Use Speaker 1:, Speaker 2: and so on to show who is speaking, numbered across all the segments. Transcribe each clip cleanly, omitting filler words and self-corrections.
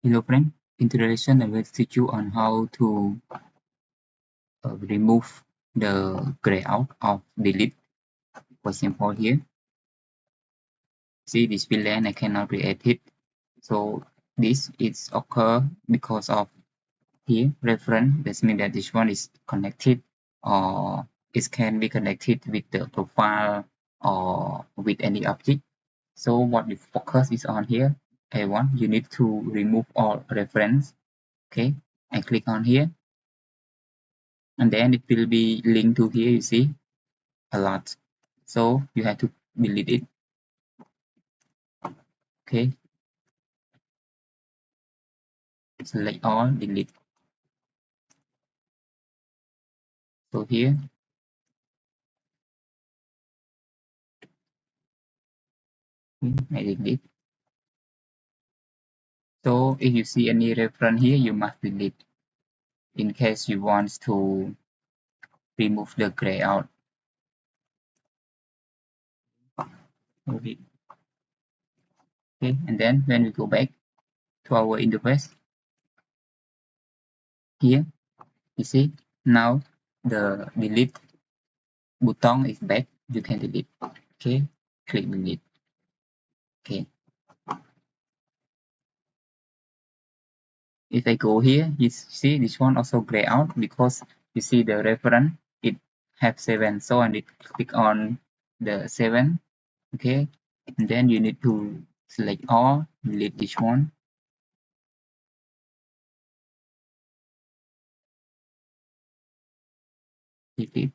Speaker 1: Hello friend, in today's lesson I will teach you on how to remove the gray out of delete. For example here, see this VLAN I cannot create it. So this is occur because of here reference. That means that this one is connected or it can be connected with the profile or with any object. So what the focus is on here, A1, you need to remove all reference. Okay, I click on here. And then it will be linked to here, you see a lot, so you have to delete it. Okay, select all, delete. So here I delete. So if you see any reference here, you must delete in case you want to remove the gray out. Okay, and then when we go back to our interface here, you see now the delete button is back. You can delete. Okay, click delete. Okay, if I go here, you see this one also gray out because you see the reference it have 7, so I need to click on the 7. Okay, and then you need to select all, delete this one, delete,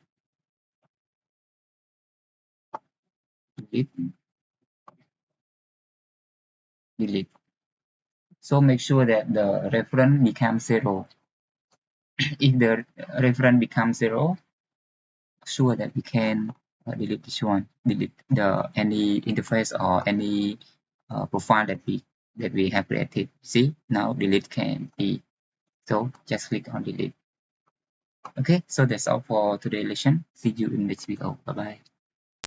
Speaker 1: delete, delete. So make sure that the reference becomes 0. If the reference becomes 0, sure that we can delete this one, delete the any interface or any profile that we have created. See, now delete can be, so just click on delete. Okay, so that's all for today's lesson. See you in next video. Bye bye.